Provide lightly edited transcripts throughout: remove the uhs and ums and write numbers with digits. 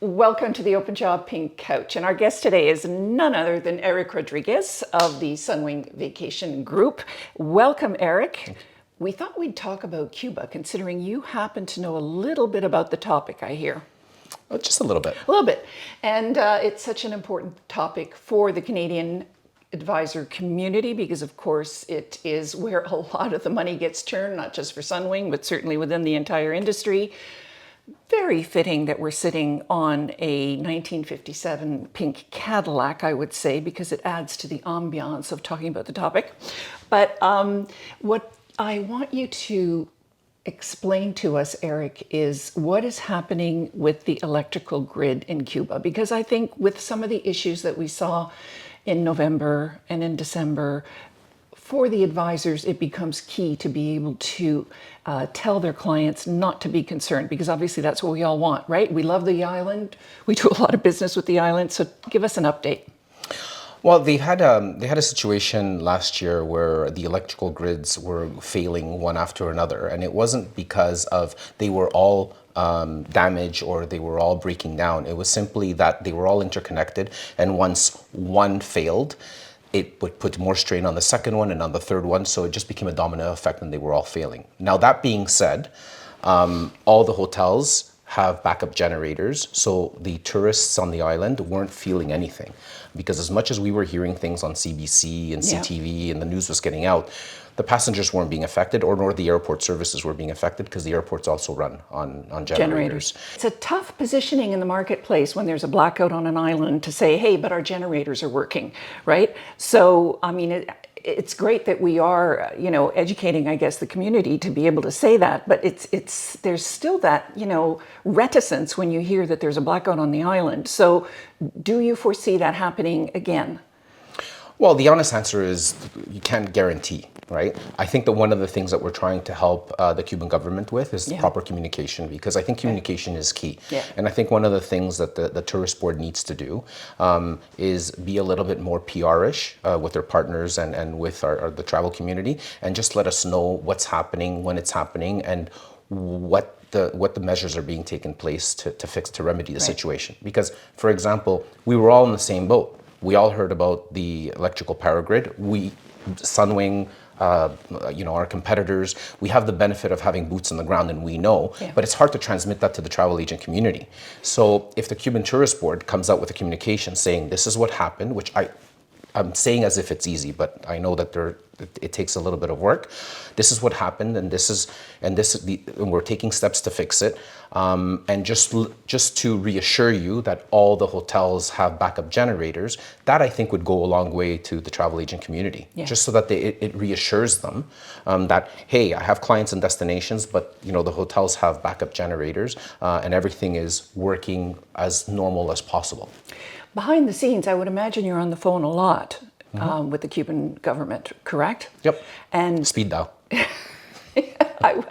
Welcome to the Open Job Pink Couch. And our guest today is none other than Eric Rodriguez of the Sunwing Vacation Group. Welcome, Eric. We thought we'd talk about Cuba, considering you happen to know a little bit about the topic, I hear. Oh, just a little bit. A little bit. And it's such an important topic for the Canadian advisor community because, of course, it is where a lot of the money gets turned, not just for Sunwing, but certainly within the entire industry. Very fitting that we're sitting on a 1957 pink Cadillac, I would say, because it adds to the ambiance of talking about the topic. But what I want you to explain to us, Eric, is what is happening with the electrical grid in Cuba. Because I think with some of the issues that we saw in November and in December, for the advisors, it becomes key to be able to tell their clients not to be concerned, because obviously that's what we all want, right? We love the island. We do a lot of business with the island. So give us an update. Well, they had a situation last year where the electrical grids were failing one after another, and it wasn't because of they were all damaged or they were all breaking down. It was simply that they were all interconnected, and once one failed, it would put more strain on the second one and on the third one, so it just became a domino effect and they were all failing. Now, that being said, all the hotels have backup generators, so the tourists on the island weren't feeling anything. Because as much as we were hearing things on CBC and CTV and the news was getting out, the passengers weren't being affected, or nor the airport services were being affected, because the airports also run on generators. It's a tough positioning in the marketplace when there's a blackout on an island to say, hey, but our generators are working, right? So, I mean, it's great that we are, educating, I guess, the community to be able to say that, but there's still that, reticence when you hear that there's a blackout on the island. So do you foresee that happening again? Well, the honest answer is you can't guarantee, right? I think that one of the things that we're trying to help the Cuban government with is proper communication, because I think communication is key. Yeah. And I think one of the things that the tourist board needs to do is be a little bit more PR-ish with their partners and with the travel community, and just let us know what's happening, when it's happening, and what the measures are being taken place to remedy the situation. Because, for example, we were all in the same boat. We all heard about the electrical power grid. Sunwing, our competitors, we have the benefit of having boots on the ground, and we know, but it's hard to transmit that to the travel agent community. So if the Cuban Tourist Board comes out with a communication saying this is what happened, which I'm saying as if it's easy, but I know that it takes a little bit of work. This is what happened, and we're taking steps to fix it. And just to reassure you that all the hotels have backup generators, that I think would go a long way to the travel agent community. Just so that it reassures them that, hey, I have clients and destinations, but the hotels have backup generators, and everything is working as normal as possible. Behind the scenes, I would imagine you're on the phone a lot with the Cuban government, correct? Yep. And speed dial.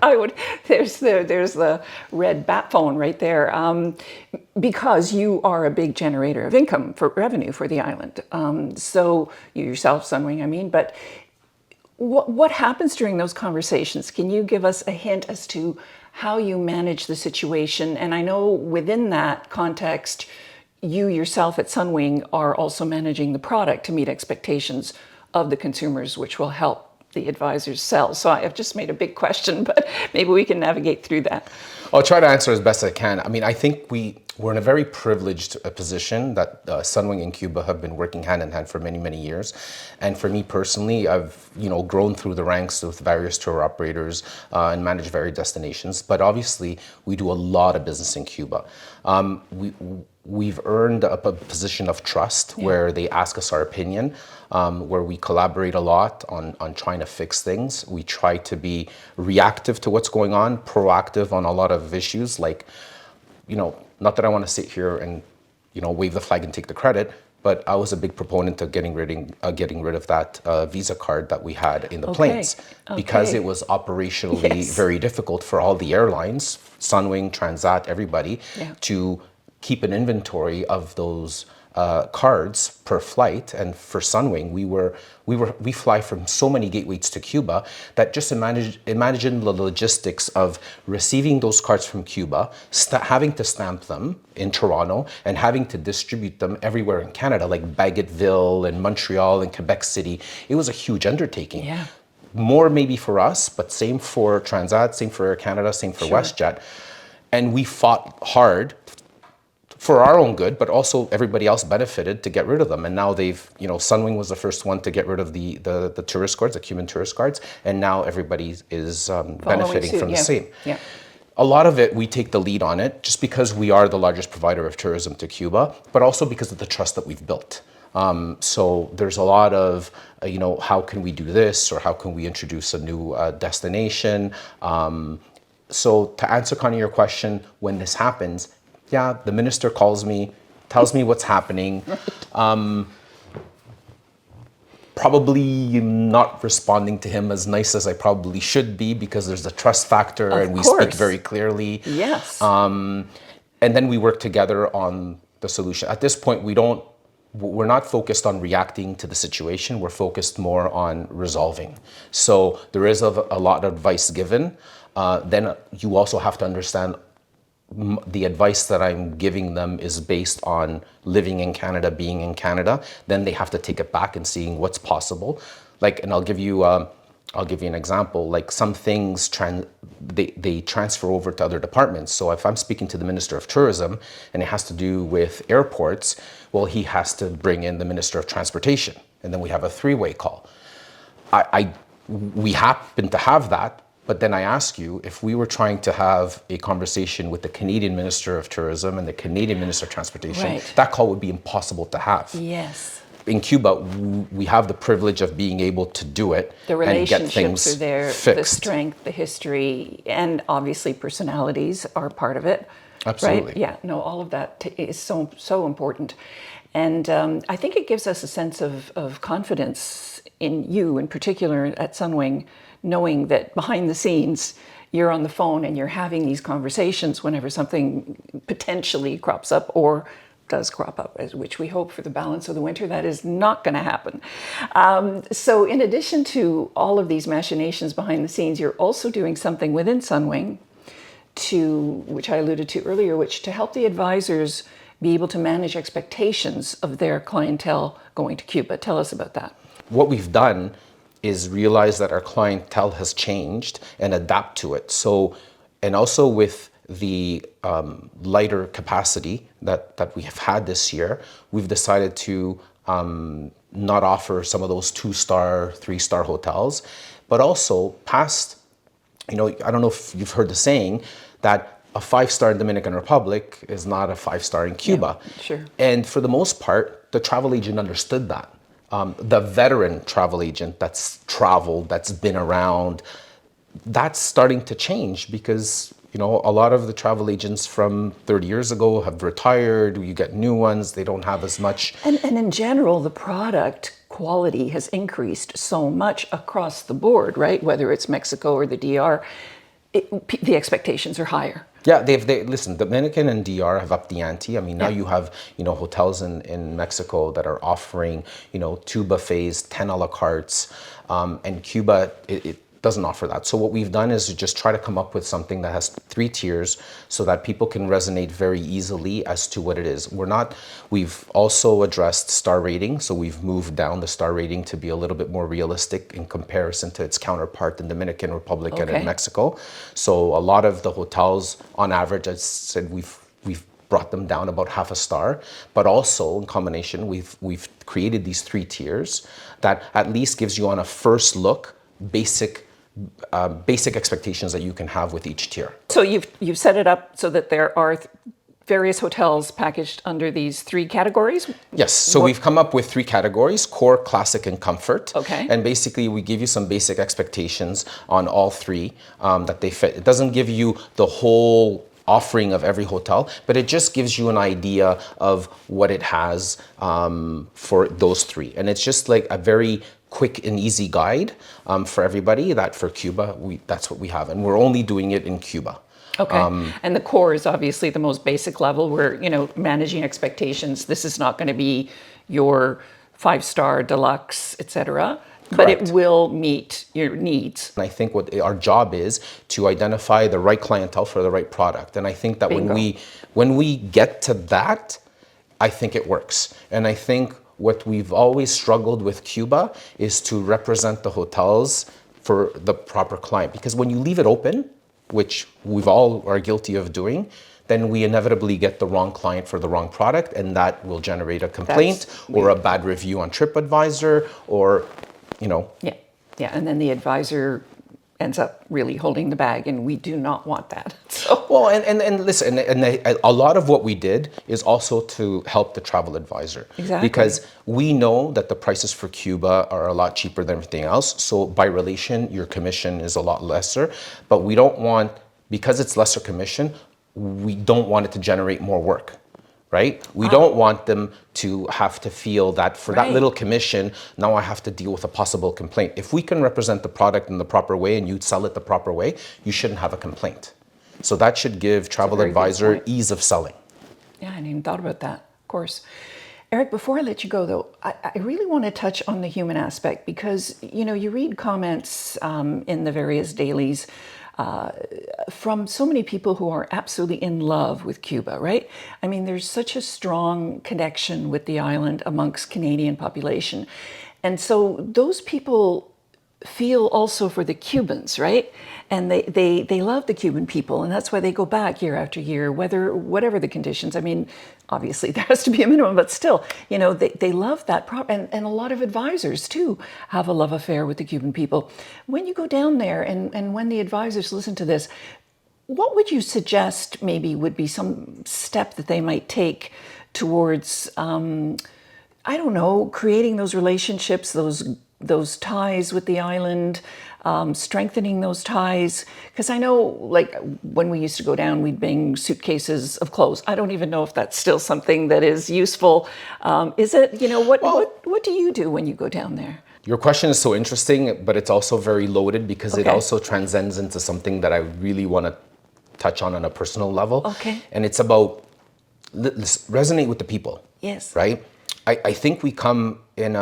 I would. There's the red bat phone right there, because you are a big generator of income for revenue for the island. So you yourself, Sunwing, I mean, but what happens during those conversations? Can you give us a hint as to how you manage the situation? And I know within that context, you yourself at Sunwing are also managing the product to meet expectations of the consumers, which will help the advisors sell. So I have just made a big question, but maybe we can navigate through that. I'll try to answer as best I can. I mean, I think we're in a very privileged position that Sunwing and Cuba have been working hand in hand for many, many years. And for me personally, I've grown through the ranks with various tour operators and managed various destinations. But obviously, we do a lot of business in Cuba. We've earned a position of trust where they ask us our opinion, where we collaborate a lot on trying to fix things. We try to be reactive to what's going on, proactive on a lot of issues, like, not that I want to sit here and, wave the flag and take the credit, but I was a big proponent of getting rid of that Visa card that we had in the planes, because it was operationally very difficult for all the airlines, Sunwing, Transat, everybody, to keep an inventory of those cards per flight, and for Sunwing, we fly from so many gateways to Cuba that just imagine the logistics of receiving those cards from Cuba, having to stamp them in Toronto, and having to distribute them everywhere in Canada, like Bagotville and Montreal and Quebec City. It was a huge undertaking. Yeah. More maybe for us, but same for Transat, same for Air Canada, same for WestJet. And we fought hard for our own good, but also everybody else benefited to get rid of them. And now Sunwing was the first one to get rid of the tourist cards, the Cuban tourist cards, and now everybody is benefiting suit, from the same. Yeah. A lot of it, we take the lead on it just because we are the largest provider of tourism to Cuba, but also because of the trust that we've built. So there's a lot of, how can we do this, or how can we introduce a new destination? So to answer kind of your question, when this happens, yeah, the minister calls me, tells me what's happening. Probably not responding to him as nice as I probably should be, because there's a trust factor and we speak very clearly. Yes. And then we work together on the solution. At this point, we're not focused on reacting to the situation. We're focused more on resolving. So there is a lot of advice given. Then you also have to understand the advice that I'm giving them is based on living in Canada, being in Canada. Then they have to take it back and seeing what's possible. And I'll give you an example. Like some things they transfer over to other departments. So if I'm speaking to the Minister of Tourism and it has to do with airports, well, he has to bring in the Minister of Transportation, and then we have a three-way call. We happen to have that. But then I ask you, if we were trying to have a conversation with the Canadian Minister of Tourism and the Canadian Minister of Transportation, that call would be impossible to have. Yes. In Cuba, we have the privilege of being able to do it The and get relationships things are there, fixed. the strength, the history, and obviously personalities are part of it. Absolutely. Right? Yeah, no, all of that is so important. And I think it gives us a sense of confidence in you in particular at Sunwing, knowing that behind the scenes, you're on the phone and you're having these conversations whenever something potentially crops up or does crop up, which we hope for the balance of the winter, that is not going to happen. So in addition to all of these machinations behind the scenes, you're also doing something within Sunwing which I alluded to earlier, to help the advisors be able to manage expectations of their clientele going to Cuba. Tell us about that. What we've done is realize that our clientele has changed and adapt to it. So, and also with the lighter capacity that we have had this year, we've decided to not offer some of those 2-star, 3-star hotels, but also past, I don't know if you've heard the saying that a 5-star in Dominican Republic is not a 5-star in Cuba. Yeah, sure. And for the most part, the travel agent understood that. The veteran travel agent that's traveled, that's been around, that's starting to change because, a lot of the travel agents from 30 years ago have retired. You get new ones, they don't have as much. And in general, the product quality has increased so much across the board, right? Whether it's Mexico or the DR, the expectations are higher. Yeah, listen, Dominican and DR have upped the ante. I mean, now you have, hotels in Mexico that are offering, 2 buffets, 10 a la cartes, and Cuba, it doesn't offer that. So what we've done is just try to come up with something that has 3 tiers so that people can resonate very easily as to what it is. We've also addressed star rating. So we've moved down the star rating to be a little bit more realistic in comparison to its counterpart in Dominican Republic and in Mexico. So a lot of the hotels on average, I said we've brought them down about half a star, but also in combination, we've created these 3 tiers that at least gives you on a first look, basic expectations that you can have with each tier. So you've set it up so that there are various hotels packaged under these 3 categories? Yes, so we've come up with 3 categories: core, classic, and comfort. Okay. And basically we give you some basic expectations on all 3 that they fit. It doesn't give you the whole offering of every hotel, but it just gives you an idea of what it has for those 3. And it's just like a very quick and easy guide for everybody that for Cuba, that's what we have. And we're only doing it in Cuba. Okay. And the core is obviously the most basic level where, managing expectations. This is not going to be your 5-star deluxe, etc. But it Correct. will meet your needs. And I think what our job is to identify the right clientele for the right product. And I think that Bingo. when we get to that, I think it works. And I think what we've always struggled with Cuba is to represent the hotels for the proper client. Because when you leave it open, which we've all are guilty of doing, then we inevitably get the wrong client for the wrong product, and that will generate a complaint or a bad review on TripAdvisor, or Yeah. Yeah. And then the advisor ends up really holding the bag, and we do not want that. So, Well, and listen, a lot of what we did is also to help the travel advisor. Exactly. Because we know that the prices for Cuba are a lot cheaper than everything else. So by relation, your commission is a lot lesser. But we don't want, because it's lesser commission, we don't want it to generate more work. Right? We don't want them to have to feel that for that Right. little commission, now I have to deal with a possible complaint. If we can represent the product in the proper way and you sell it the proper way, you shouldn't have a complaint. So that should give travel very good advisor point. ease of selling. yeah, I hadn't even thought about that, of course. Eric, before I let you go, though, I really want to touch on the human aspect because, you read comments in the various dailies from so many people who are absolutely in love with Cuba, right? I mean, there's such a strong connection with the island amongst Canadian population. And so those people feel also for the Cubans, right? And they love the Cuban people, and that's why they go back year after year, whatever the conditions. I mean, obviously there has to be a minimum, but still, they love that. And a lot of advisors too have a love affair with the Cuban people. When you go down there, and when the advisors listen to this, what would you suggest maybe would be some step that they might take towards, I don't know, creating those relationships, those ties with the island, strengthening those ties? Because I know, like, when we used to go down, we'd bring suitcases of clothes. I don't even know if that's still something that is useful. Is it? What do you do when you go down there? Your question is so interesting, but it's also very loaded because it Okay. also transcends into something that I really want to touch on a personal level. Okay. And it's about resonate with the people. Yes. Right? I think we come in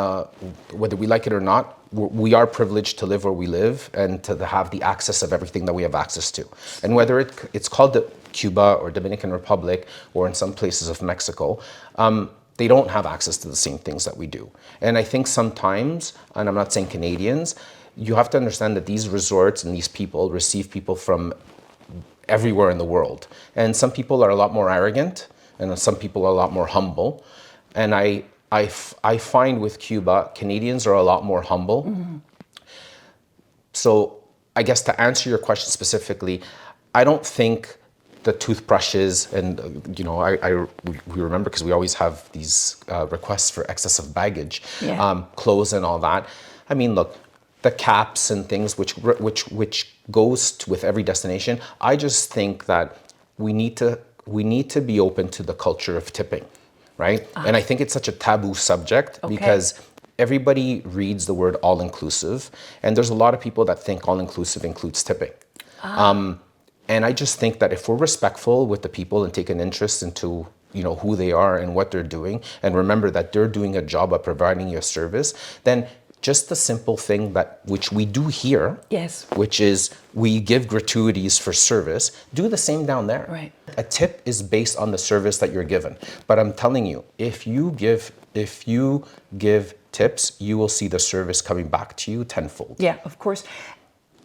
whether we like it or not, we are privileged to live where we live and to have the access of everything that we have access to. And whether it's called Cuba or Dominican Republic or in some places of Mexico, they don't have access to the same things that we do. And I think sometimes, and I'm not saying Canadians, you have to understand that these resorts and these people receive people from everywhere in the world. And some people are a lot more arrogant and some people are a lot more humble. And I find with Cuba, Canadians are a lot more humble. Mm-hmm. So I guess to answer your question specifically, I don't think the toothbrushes and, we remember because we always have these requests for excessive baggage, Yeah. clothes and all that. I mean, look, the caps and things which goes with every destination. I just think that we need to be open to the culture of tipping. Right? And I think it's such a taboo subject because everybody reads the word all-inclusive, and there's a lot of people that think all-inclusive includes tipping. And I just think that if we're respectful with the people and take an interest into who they are and what they're doing, and remember that they're doing a job of providing you a service, then just the simple thing which we do here, Yes. which is we give gratuities for service, do the same down there. Right. A tip is based on the service that you're given. But I'm telling you, if you give tips, you will see the service coming back to you tenfold. Yeah, of course.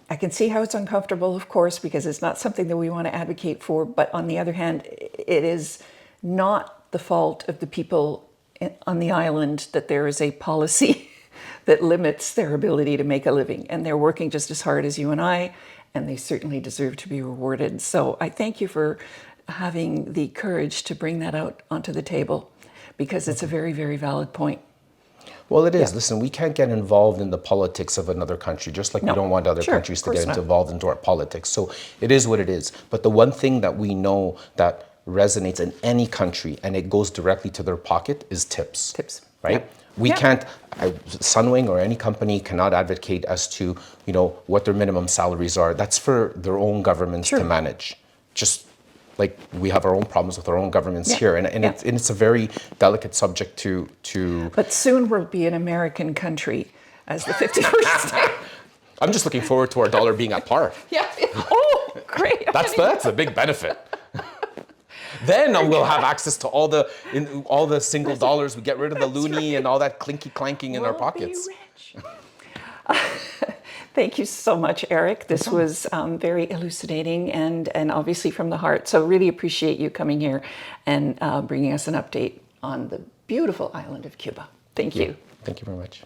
I can see how it's uncomfortable, of course, because it's not something that we want to advocate for. But on the other hand, it is not the fault of the people on the island that there is a policy that limits their ability to make a living. And they're working just as hard as you and I, and they certainly deserve to be rewarded. So I thank you for having the courage to bring that out onto the table, because it's a very, very valid point. Well, it is. Yeah. Listen, we can't get involved in the politics of another country, just like we don't want other countries to get involved into our politics. So it is what it is. But the one thing that we know that resonates in any country, and it goes directly to their pocket, is tips. Tips. Right? Yep. We can't, Sunwing or any company cannot advocate as to, what their minimum salaries are. That's for their own governments to manage. just like we have our own problems with our own governments Yeah. here, and Yeah. it's a very delicate subject to. But soon we'll be an American country as the 51st state. I'm just looking forward to our dollar being at par. Yeah. Oh, great. That's a big benefit. Then we'll have access to all the single dollars. We get rid of the loonie and all that clinky clanking in our pockets. Be rich. Thank you so much, Eric. This was very elucidating and obviously from the heart. So really appreciate you coming here and bringing us an update on the beautiful island of Cuba. Thank you. Thank you very much.